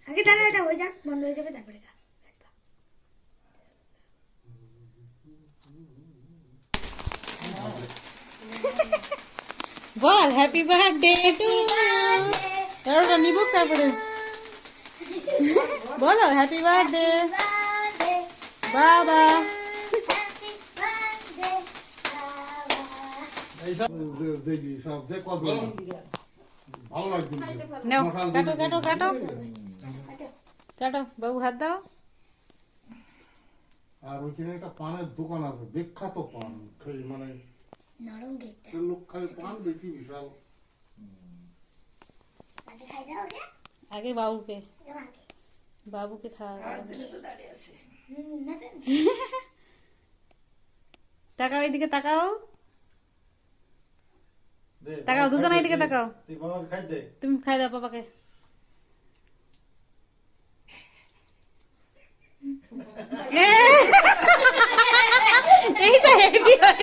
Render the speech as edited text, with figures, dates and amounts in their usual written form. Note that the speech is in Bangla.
আগে দাঁড়া, এটা হয়ে যাক, বন্ধ হয়ে যাবে তারপরে খা। বল হ্যাপি বার্থডে টু এরটা নিব তারপরে বলো হ্যাপি বার্থডে বাবা। নাও কাটো কাটো কাটো কাটো বাবু হাত দাও। আর ওইখানে একটা পানের দোকান আছে, বিখ্যাত পান, মানে নরম কেকটা লোক খাই পান দেখি বিশাল। আগে খাই দাও ওকে, আগে বাবুকে আমাকে বাবুকে খাওয়া না তো তাকাও এইদিকে তাকাও তাকাও দুজনে এইদিকে তাকাও তুই বাবাকে খাই দে। তুমি খাই দাও বাবাকে।